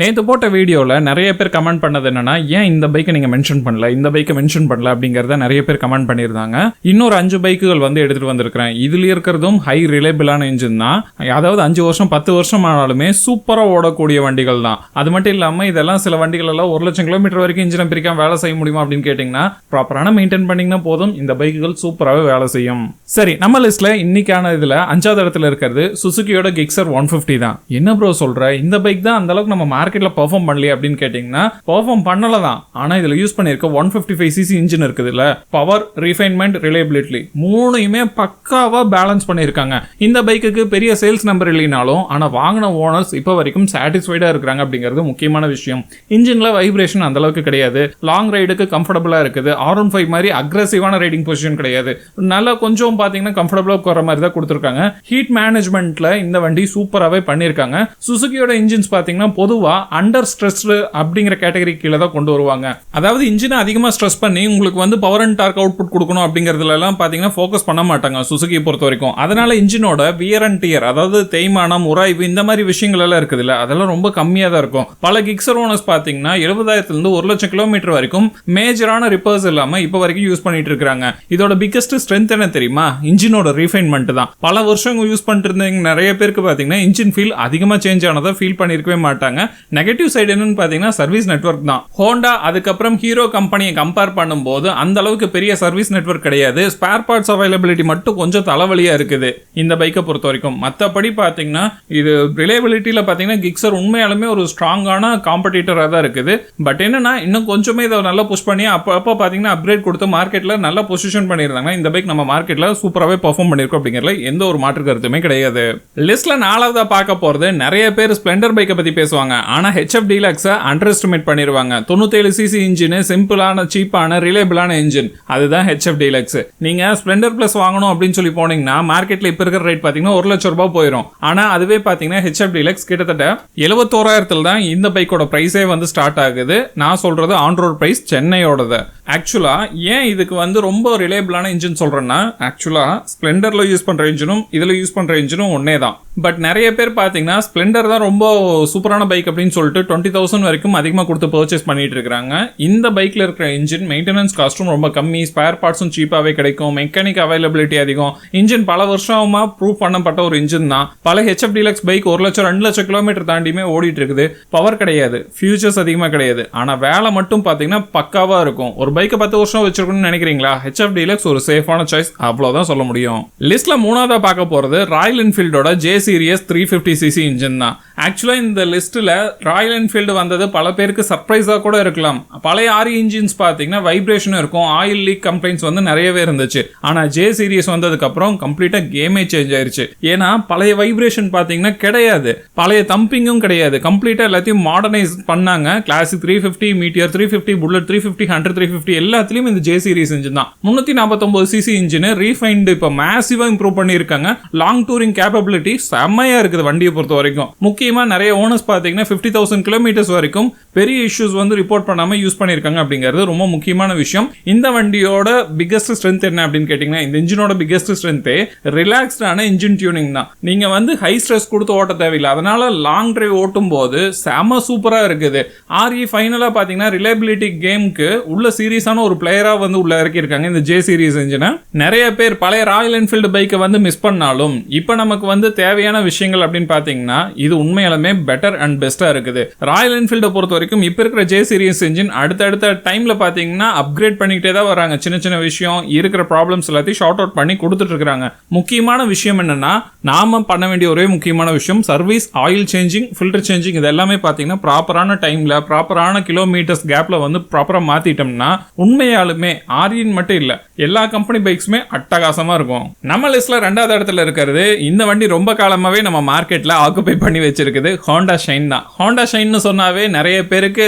நேற்று போட்ட வீடியோவில் நிறைய பேர் கமெண்ட் பண்ணது என்னன்னா, ஏன் இந்த பைக்கை நீங்கள் மென்ஷன் பண்ணல, இந்த பைக்கை மென்ஷன் பண்ணல அப்படிங்கிறத நிறைய பேர் கமெண்ட் பண்ணியிருந்தாங்க. இன்னொரு 5 பைக்குகள் வந்து எடுத்துகிட்டு வந்திருக்கிறேன். இதில் இருக்கிறதும் ஹை ரிலேபிளான இன்ஜின் தான். அதாவது 5 வருஷம் 10 வருஷம் ஆனாலுமே சூப்பராக ஓடக்கூடிய வண்டிகள் தான். அது மட்டும் இல்லாமல் இதெல்லாம் சில வண்டிகள் எல்லாம் 1,00,000 கிலோமீட்டர் வரைக்கும் இன்ஜினை பிரிக்காம வேலை செய்ய முடியுமா அப்படின்னு கேட்டிங்கன்னா, ப்ராப்பரான மெயின்டைன் பண்ணிங்கன்னா போதும், இந்த பைக்குகள் சூப்பராகவே வேலை செய்யும். சரி, நம்ம லிஸ்ட்டில் இன்னைக்கான இதில் 5வது இடத்துல இருக்கிறது சுசுகியோட Gixxer 150 தான். என்ன ப்ரோ சொல்கிற, இந்த பைக் தான் அந்த அளவுக்கு நம்ம மார்க்கெட்ல பெர்ஃபார்ம் பண்ணலையே அப்படின்னு கேட்டீங்கன்னா, பெர்ஃபார்ம் பண்ணல தான். ஆனா இதுல யூஸ் பண்ணிருக்க 155cc இன்ஜின் இருக்குதுல்ல, பவர், ரிஃபைன்மெண்ட், ரிலையபிலிட்டி மூணையுமே பக்காவா பேலன்ஸ் பண்ணிருக்காங்க. இந்த பைக்குக்கு பெரிய சேல்ஸ் நம்பர் இல்லைனாலும் ஆனா வாங்கின ஓனர்ஸ் இப்ப வரைக்கும் சாட்டிஸ்ஃபைடா இருக்காங்க அப்படிங்கிறது முக்கியமான விஷயம். இன்ஜின்ல வைப்ரேஷன் அந்த அளவுக்கு கிடையாது, லாங் ரைடுக்கு கம்ஃபர்டபுளா இருக்குது. R15 மாதிரி அக்ரெசிவான ரைடிங் பொசிஷன் கிடையாது, நல்லா கொஞ்சம் பாத்தீங்கன்னா கம்ஃபர்டபுளா போற மாதிரி தான் கொடுத்துருக்காங்க. ஹீட் மேனேஜ்மெண்ட்ல இந்த வண்டி சூப்பராகவே பண்ணிருக்காங்க. சுசுகியோட இன்ஜின்ஸ் பாத்தீங்கன்னா பொதுவா அண்டர் ஸ்ட்ரெஸ்டு அப்படிங்கிற கேட்டகரி கீழே தான் கொண்டு வருவாங்க. அதாவது இன்ஜினை அதிகமாக ஸ்ட்ரெஸ் பண்ணி உங்களுக்கு வந்து பவர் அண்ட் டார்க் அவுட்புட் கொடுக்கணும் அப்படிங்கிறதுல எல்லாம் பார்த்தீங்கன்னா ஃபோக்கஸ் பண்ண மாட்டாங்க சுசுகியை பொறுத்த வரைக்கும். அதனால இன்ஜினோட வியர் அண்ட் டியர், அதாவது தேய்மானம், உராய்வு, இந்த மாதிரி விஷயங்கள் எல்லாம் இருக்குது இல்லை, அதெல்லாம் ரொம்ப கம்மியாக தான் இருக்கும். பல கிக்ஸர் ஓனர்ஸ் பார்த்தீங்கன்னா 70,000 1 லட்சம் கிலோமீட்டர் வரைக்கும் மேஜரான ரிப்பேர்ஸ் இல்லாமல் இப்போ வரைக்கும் யூஸ் பண்ணிட்டு இருக்காங்க. இதோட பிக்கஸ்ட் ஸ்ட்ரென்த் என்ன தெரியுமா? இன்ஜினோட ரிஃபைன்மெண்ட் தான். பல வருஷம் யூஸ் பண்ணிட்டு இருந்தவங்க நிறைய பேருக்கு பார்த்தீங்கன்னா இன்ஜின் ஃபீல் அதிகமாக சேஞ்ச் ஆனதை ஃபீல் பண்ணியிருக்கவே மாட்டாங்க. நெகட்டிவ் சைடு என்னன்னு பார்த்தீங்கன்னா சர்வீஸ் நெட்வொர்க் தான். ஹோண்டா அதுக்கப்புறம் ஹீரோ கம்பெனியை கம்பேர் பண்ணும்போது அந்த அளவுக்கு பெரிய சர்வீஸ் நெட்வொர்க் கிடையாது. ஸ்பேர் பார்ட்ஸ் அவைலபிலிட்டி மட்டும் கொஞ்சம் தலைவலியா இருக்குது இந்த பைக்கை பொறுத்த வரைக்கும். மற்றபடி பார்த்தீங்கன்னா இது ரிலையபிலிட்டியில் பார்த்தீங்கன்னா Gixxer உண்மையாலுமே ஒரு ஸ்ட்ராங்கான காம்படிட்டராக தான் இருக்குது. பட் என்னன்னா இன்னும் கொஞ்சமே இதை நல்லா புஷ் பண்ணி அப்போ பார்த்தீங்கன்னா அப்கிரேட் கொடுத்து மார்க்கெட்டில் நல்லா பொசிஷன் பண்ணியிருந்தாங்க. இந்த பைக் நம்ம மார்க்கெட்டில் சூப்பராகவே பெர்ஃபார்ம் பண்ணியிருக்கோம் அப்படிங்கிறதுல எந்த ஒரு மாற்று கருத்துமே கிடையாது. லிஸ்ட்ல 4வதா பார்க்க போறது, நிறைய பேர் ஸ்ப்ளெண்டர் பைக்கை பத்தி பேசுவாங்க, ஆனா HF Deluxe அண்டர் எஸ்டிமேட் பண்ணிருவாங்க. 97cc இன்ஜின், சிம்பிளான சீப்பான ரிலேபிளான இன்ஜின், அதுதான் HF Deluxe. நீங்க ஸ்ப்ளெண்டர் பிளஸ் வாங்கணும் அப்படின்னு சொல்லி போனீங்கன்னா மார்க்கெட்ல இப்ப இருக்கிற ரேட் பாத்தீங்கன்னா 1 லட்சம் ரூபாய் போயிடும். ஆனா அதுவே பாத்தீங்கன்னா HF Deluxe கிட்டத்தட்ட 71,000 தான் இந்த பைக்கோட பிரைஸே வந்து ஸ்டார்ட் ஆகுது. நான் சொல்றது ஆன் ரோட் பிரைஸ், சென்னையோடது. ஆக்சுவலா ஏன் இதுக்கு வந்து ரொம்ப ரிலேபிளான இன்ஜின் சொல்றேன்னா, ஆக்சுவலா ஸ்ப்ளெண்டர்ல யூஸ் பண்ற இன்ஜினும் இதுல யூஸ் பண்ற இன்ஜினும் ஒன்னே தான். பட் நிறைய பேர் பாத்தீங்கன்னா ஸ்ப்ளெண்டர் தான் ரொம்ப சூப்பரான பைக் அப்படின்னு சொல்லிட்டு 20,000 வரைக்கும் அதிகமாக கொடுத்து பர்ச்சேஸ் பண்ணிட்டு இருக்காங்க. இந்த பைக்ல இருக்கிற இன்ஜின் மெயின்டெனன்ஸ் காஸ்ட்டும் ரொம்ப கம்மி, ஸ்பேர் பார்ட்ஸும் சீப்பாவே கிடைக்கும், மெக்கானிக் அவைலபிலிட்டி அதிகம். இன்ஜின் பல வருஷமா ப்ரூவ் பண்ணப்பட்ட ஒரு இன்ஜின் தான். பல HF Deluxe பைக் 1 லட்சம் 2 லட்சம் கிலோமீட்டர் தாண்டியுமே ஓடிட்டு இருக்குது. பவர் கிடையாது, ஃபியூச்சர்ஸ் அதிகமாக கிடையாது, ஆனா வேலை மட்டும் பாத்தீங்கன்னா பக்காவா இருக்கும். ஒரு பைக்கை 10 வருஷம் வச்சிருக்கணும்னு நினைக்கிறீங்களா? HF Deluxe ஒரு சேஃபான சாய்ஸ், அவ்வளவுதான் சொல்ல முடியும். லிஸ்ட்ல 3வதா பார்க்க போறது ராயல் என்ஃபீல்டோட J Series 350cc இன்ஜின் தான். ஆக்சுவலா இந்த லிஸ்ட்ல ராயல் என்ஃபீல்டு வந்தது பல பேருக்கு சர்ப்ரைஸா கூட இருக்கலாம். பழைய RE இன்ஜின்ஸ் பாத்தீங்கன்னா வைப்ரேஷன் இருக்கும், ஆயில் லீக் கம்ப்ளைண்ட்ஸ் வந்து நிறையவே இருந்துச்சு. ஆனா J Series வந்ததுக்கு அப்புறம் கம்ப்ளீட்டா கேமே சேஞ்ச் ஆயிருச்சு. ஏன்னா பழைய வைப்ரேஷன் பாத்தீங்கன்னா கிடையாது, பழைய தம்பிங்கும் கிடையாது, கம்ப்ளீட்டா எல்லாத்தையும் மாடர்னைஸ் பண்ணாங்க. கிளாசிக் 350, மீட்டியர் 350, புல்லட் 350, 100 350 எல்லாத்துலயும் இந்த J Series இன்ஜின் தான். 349cc இன்ஜின் ரீஃபைன்டு இப்ப மேசிவா இம்ப்ரூவ் பண்ணிருக்காங்க. லாங் டூரிங் கேப்பபிலிட்டி செம்மையா இருக்குது வண்டியை பொறுத்த வரைக்கும். முக்கியமா நிறைய ஓனர்ஸ் பாத்தீங்கன்னா 50,000 கிலோமீட்டர்ஸ் வரைக்கும் பெரிய இஷ்யூஸ் வந்து ரிப்போர்ட் பண்ணாம யூஸ் பண்ணிருக்காங்க அப்படிங்கிறது ரொம்ப முக்கியமான விஷயம். இந்த வண்டியோட பிகெஸ்ட் ஸ்ட்ரென்த் என்ன அப்படின்னு கேட்டீங்கன்னா, இந்த இன்ஜினோட பிகெஸ்ட் ஸ்ட்ரென்த்தே ரிலாக்ஸ்டான இன்ஜின் டியூனிங் தான். நீங்க வந்து ஹை ஸ்ட்ரெஸ் கொடுத்து ஓட்ட தேவையில்லை, அதனால லாங் டிரைவ் ஓட்டும் போது செம சூப்பரா இருக்குது. RE ஃபைனலா பாத்தீங்கன்னா ரிலையபிலிட்டி கேமுக்கு உள்ள சீரியஸான ஒரு பிளேயரா வந்து உள்ள இறக்கியிருக்காங்க இந்த J Series இன்ஜினை. நிறைய பேர் பழைய ராயல் என்ஃபீல்டு பைக்கை வந்து மிஸ் பண்ணாலும் இப்ப நமக்கு வந்து தேவையான விஷயங்கள் அப்படின்னு பாத்தீங்கன்னா இது உண்மையாலுமே பெட்டர் அண்ட் பெஸ்டா இருக்குது. ராயல் என்ஃபீல்டை பொறுத்த வரைக்கும் இப்ப இருக்கிற J Series இன்ஜின் அடுத்தடுத்த டைம்ல பாத்தீங்கன்னா அப்கிரேட் பண்ணிக்கிட்டே தான் வராங்க. சின்ன சின்ன விஷயம் இருக்கிற ப்ராப்ளம்ஸ் எல்லாத்தையும் ஷார்ட் அவுட் பண்ணி கொடுத்துட்டு இருக்காங்க. முக்கியமான விஷயம் என்னன்னா, நாம பண்ண வேண்டிய ஒரே முக்கியமான விஷயம் service, oil changing, filter changing, இது எல்லாமே பாத்தீங்கன்னா ப்ராப்பரான டைம்ல ப்ராப்பரான கிலோமீட்டர்ஸ் கேப்ல வந்து ப்ராப்பரா மாத்திட்டோம்னா உண்மையாலுமே RE மட்டும் இல்ல எல்லா கம்பெனி பைக்ஸுமே அட்டகாசமா இருக்கும். நம்ம லிஸ்ட்ல 2வது இடத்துல இருக்கிறது, இந்த வண்டி ரொம்ப காலமாவே நம்ம மார்க்கெட்ல ஆக்குபை பண்ணி வச்சிருக்குது, ஹோண்டா ஷைன் தான். ஹோண்டா ஷைன்னு சொன்னாவே நிறைய பேருக்கு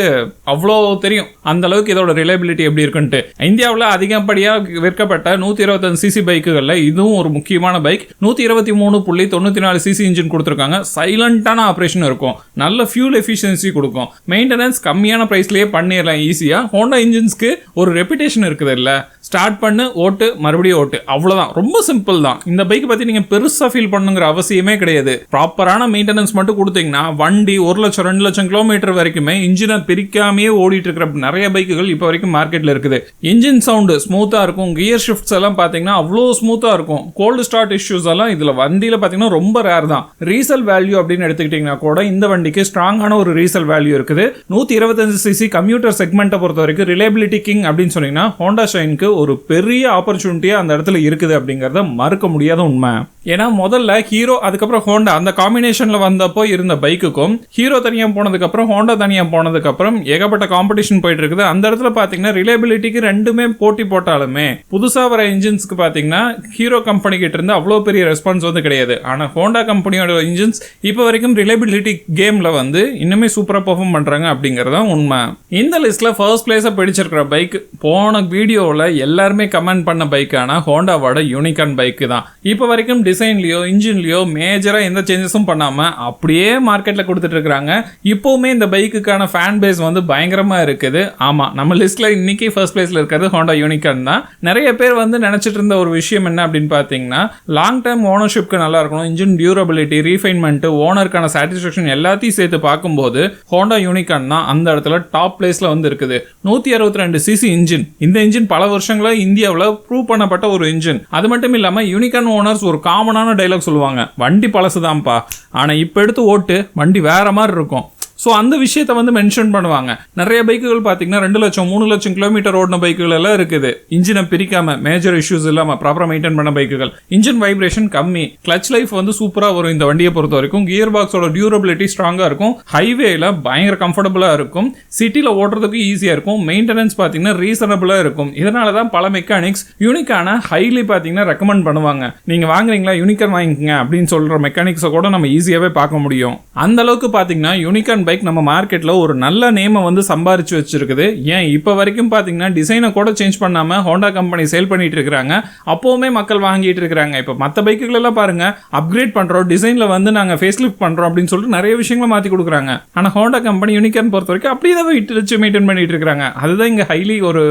அவ்வளோ தெரியும் அந்த அளவுக்கு இதோட ரிலையபிலிட்டி எப்படி இருக்குன்ட்டு. இந்தியாவில் அதிகப்படியா விற்கப்பட்ட 125cc பைக்குகள்ல இதுவும் ஒரு முக்கியமான பைக். 123.94cc இன்ஜின் கொடுத்துருக்காங்க. சைலண்டான ஆப்ரேஷன் இருக்கும், நல்ல ஃபியூல் எஃபிஷியன்சி கொடுக்கும், மெயின்டெனன்ஸ் கம்மியான பிரைஸ்லயே பண்ணிடலாம் ஈஸியா. ஹோண்டா இன்ஜின்ஸ்க்கு ஒரு ரெப்புடேஷன் இருக்குது இல்ல, ஸ்டார்ட் பண்ணு ஓட்டு மறுபடியும் ஓட்டு, அவ்வளவுதான், ரொம்ப சிம்பிள் தான். இந்த பைக் பத்தி நீங்க பெருசா ஃபீல் பண்ணுங்கிற அவசியமே கிடையாது. ப்ராப்பரான மெயின்டெனன்ஸ் மட்டும் கொடுத்தீங்கன்னா வண்டி 1 லட்சம் லட்சம் 2 லட்சம் கிலோமீட்டர் வரைக்குமே இன்ஜினை பிரிக்காமே ஓடிட்டு இருக்கிற நிறைய பைக்குகள் இப்போ வரைக்கும் மார்க்கெட்ல இருக்குது. இன்ஜின் சவுண்டு ஸ்மூத்தா இருக்கும், கியர் ஷிஃப்ட்ஸ் எல்லாம் பாத்தீங்கன்னா அவ்வளோ ஸ்மூத்தா இருக்கும். கோல்டு ஸ்டார்ட் இஷ்யூஸ் எல்லாம் இதுல வண்டியில பாத்தீங்கன்னா ரொம்ப ரேர் தான். ரீசேல் வேல்யூ அப்படின்னு எடுத்துக்கிட்டீங்கன்னா கூட இந்த வண்டிக்கு ஸ்ட்ராங்கான ஒரு ரீசேல் வேல்யூ இருக்குது. 125cc கம்யூட்டர் செக்மெண்ட்டை பொறுத்த வரைக்கும் ரிலேபிலிட்டி கிங் அப்படின்னு சொன்னீங்கன்னா ஹோண்டா ஷைனுக்கு ஒரு பெரிய ஆப்பர்ச்சுனிட்டியா அந்த இடத்துல இருக்குது அப்படிங்கறத மறுக்க முடியாத உண்மை. ஏன்னா முதல்ல ஹீரோ அதுக்கப்புறம் ஹோண்டா அந்த காம்பினேஷன்ல வந்தப்போ இருந்த பைக்குக்கும் ஹீரோ தனியா போனதுக்கு அப்புறம் ஹோண்டா தனியா போனதுக்கு அப்புறம் ஏகப்பட்ட காம்படிஷன் போயிட்டு இருக்குது. அந்த இடத்துல பாத்தீங்கன்னா ரிலேபிலிட்டிக்கு ரெண்டுமே போட்டி போட்டாலுமே புதுசா வர இன்ஜின்ஸ்க்கு பாத்தீங்கன்னா ஹீரோ கம்பெனி கிட்ட இருந்து அவ்வளவு பெரிய ரெஸ்பான்ஸ் வந்து கிடையாது. ஆனா ஹோண்டா கம்பெனியோட இன்ஜின்ஸ் இப்போ வரைக்கும் ரிலேபிலிட்டி கேம்ல வந்து இன்னுமே சூப்பரா பெர்ஃபார்ம் பண்றாங்க அப்படிங்கறத உண்மை. இந்த லிஸ்ட்ல ஃபர்ஸ்ட் பிளேஸை பிடிச்சிருக்கிற பைக் போன வீடியோவில் எல்லாருமே கமெண்ட் பண்ண பைக்கான ஹோண்டாவோட யூனிகார்ன் பைக் தான். இப்போ வரைக்கும் டிசைன்லயோ இன்ஜின்லயோ மேஜரா எந்த சேஞ்சஸும் பண்ணாம அப்படியே மார்க்கெட்ல கொடுத்துட்டு இருக்காங்க. இப்போவுமே இந்த பைக்குக்கான ஃபேன் பேஸ் வந்து பயங்கரமா இருக்குது. ஆமா, நம்ம லிஸ்ட்ல இன்னைக்கு ஃபர்ஸ்ட் பிளேஸ்ல இருக்கிறது ஹோண்டா யூனிகார்ன் தான். நிறைய பேர் வந்து நினைச்சிட்டு இருந்த ஒரு விஷயம் என்ன அப்படின்னு பாத்தீங்கன்னா லாங் டேர்ம் ஓனர்ஷிப்க்கு நல்லா இருக்கணும், இன்ஜின் டியூரபிலிட்டி, ரீஃபைன்மெண்ட், ஓனருக்கான சாட்டிஸ்ஃபேக்ஷன் எல்லாத்தையும் சேர்த்து பார்க்கும்போது ஹோண்டா யூனிகார்ன் தான் அந்த இடத்துல டாப் பிளேஸ்ல வந்து இருக்குது. 162cc engine. இந்த இன்ஜின் பல வருஷங்களா இந்தியாவில் ப்ரூவ் பண்ணப்பட்ட ஒரு இன்ஜின். அது மட்டும் இல்லாம யூனிகார்ன் ஓனர்ஸ் ஒரு காமனான டைலாக் சொல்லுவாங்க, வண்டி பழசுதான்ப்பா, ஆனா இப்ப எடுத்து ஓட்டு வண்டி வேற மாதிரி இருக்கும். ஸோ அந்த விஷயத்தை வந்து மென்ஷன் பண்ணுவாங்க. நிறைய பைக்குகள் பார்த்தீங்கன்னா 2 லட்சம் 3 லட்சம் கிலோமீட்டர் ஓடின பைக்குகள் எல்லாம் இருக்குது. இன்ஜினை பிரிக்காம மேஜர் இஷ்யூஸ் இல்லாமல் ப்ராப்பராக மெயின்டைன் பண்ண பைக்குகள். இன்ஜின் வைப்ரேஷன் கம்மி, கிளச் லைஃப் வந்து சூப்பராக வரும் இந்த வண்டியை பொறுத்த வரைக்கும். கியர் பாக்ஸோட டியூரபிலிட்டி ஸ்ட்ராங்காக இருக்கும், ஹைவேல பயங்கர கம்ஃபர்டபுளாக இருக்கும், சிட்டியில் ஓட்டுறதுக்கு ஈஸியாக இருக்கும், மெயின்டெனன்ஸ் பார்த்தீங்கன்னா ரீசனபிளாக இருக்கும். இதனால தான் பல மெக்கானிக்ஸ் யூனிக்கான ஹைலி பார்த்தீங்கன்னா ரெக்கமெண்ட் பண்ணுவாங்க. நீங்கள் வாங்குறீங்களா யூனிகார்ன் வாங்கிக்கங்க அப்படின்னு சொல்கிற மெக்கானிக்ஸை கூட நம்ம ஈஸியாகவே பார்க்க முடியும். அந்த அளவுக்கு பார்த்தீங்கன்னா யூனிகார்ன் பைக் நம்ம மார்க்கெட்ல ஒரு நல்ல நேமை வந்து சம்பாரிச்சு வச்சிருக்குது. ஏன் இப்ப வரைக்கும் பாத்தீங்கன்னா டிசைனை கூட சேஞ்ச் பண்ணாம ஹோண்டா கம்பெனி சேல் பண்ணிட்டு இருக்காங்க, அப்பவுமே மக்கள் வாங்கிட்டு இருக்காங்க. இப்ப மத்த பைக்குகள் எல்லாம் பாருங்க, அப்கிரேட் பண்றோம், டிசைன்ல வந்து நாங்க ஃபேஸ் லிஃப்ட் பண்றோம் அப்படின்னு சொல்லிட்டு நிறைய விஷயங்களை மாத்தி கொடுக்குறாங்க. ஆனா ஹோண்டா கம்பெனி யூனிகார்ன் பொறுத்த வரைக்கும் அப்படியே தான் வச்சு மெயின்டைன் பண்ணிட்டு இருக்காங்க. அதுதான் இங்க ஹைலி ஒரு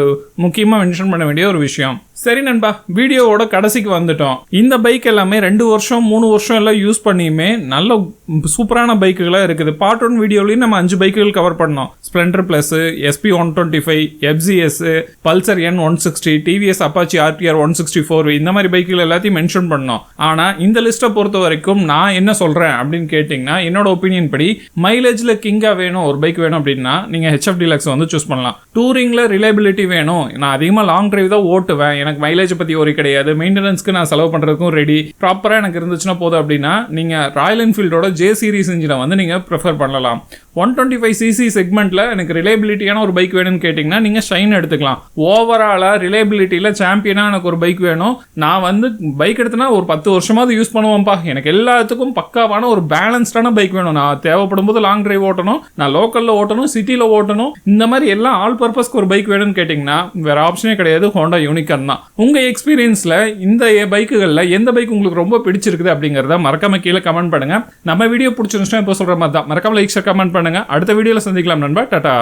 முக்கியமா மென்ஷன் பண்ண வேண்டிய ஒரு விஷயம். சரி நண்பா, வீடியோவோட கடைசிக்கு வந்துட்டோம். இந்த பைக் எல்லாமே 2 வருஷம் 3 வருஷம் எல்லாம் யூஸ் பண்ணியுமே நல்ல சூப்பரான பைக்குகளா இருக்குது. பார்ட் 1 வீடியோலயும் நம்ம 5 பைக்குகள் கவர் பண்ணோம். Splendor plus, SP 125, FZS, Pulsar N160, TVS Apache RTR 164, இந்த மாதிரி பைக்குகள் எல்லாத்தையும் மென்ஷன் பண்ணோம். ஆனா இந்த லிஸ்ட்டை பொறுத்த வரைக்கும் நான் என்ன சொல்றேன் அப்படின்னு கேட்டீங்கன்னா, என்னோட ஒப்பீனியன் படி மைலேஜ்ல கிங்கா வேணும் ஒரு பைக் வேணும் அப்படின்னா நீங்க HF Deluxe வந்து சூஸ் பண்ணலாம். டூரிங்ல ரிலையபிலிட்டி வேணும், நான் அதிகமா லாங் டிரைவ் தான் ஓட்டுவேன், எனக்கு மைலேஜ் பத்தி ஒரு கிடையாது, மெயின்டெனன்ஸ்க்கு நான் செலவு பண்றதுக்கும் ரெடி, ப்ராப்பரா எனக்கு இருந்துச்சுன்னா போதும் அப்படின்னா நீங்க ராயல் என்ஃபீல்டோட J சீரிஸ் இன்ஜினை வந்து நீங்க ப்ரிஃபர் பண்ணலாம். 125cc செக்மெண்ட்ல எனக்கு ரிலையபிலிட்டியான ஒரு பைக் வேணும்னு கேட்டீங்கன்னா நீங்க ஷைன் எடுத்துக்கலாம். ஓவராலா ரிலையபிலிட்டியில சாம்பியனா எனக்கு ஒரு பைக் வேணும், நான் வந்து பைக் எடுத்தனா ஒரு 10 வருஷமாவது யூஸ் பண்ணுவேன்ப்பா, எனக்கு எல்லாத்துக்கும் பக்காவான ஒரு பேலன்ஸ்டான பைக் வேணும், நான் தேவைப்படும் போது லாங் டிரைவ் ஓட்டணும், நான் லோக்கல்ல ஓட்டணும், சிட்டில ஓட்டணும், இந்த மாதிரி எல்லாம் ஆல் பர்பஸ்க்கு ஒரு பைக் வேணும்னு கேட்டீங்கன்னா வேற ஆப்ஷனே கிடையாது, ஹோண்டா யூனிகார்ன் தான். உங்க எக்ஸ்பீரியன்ஸ்ல இந்த பைக்குகள்ல எந்த பைக் உங்களுக்கு ரொம்ப பிடிச்சிருக்குது அப்படிங்கறத மறக்காம கீழே கமெண்ட் பண்ணுங்க. நம்ம வீடியோ பிடிச்சிருந்துச்சுன்னா இப்போ சொல்ற மாதிரி தான் மறக்காம லைக் ஷேர் கமெண்ட் பண்ணுங்க. அடுத்த வீடியோல சந்திக்கலாம் நண்பா. டாடா.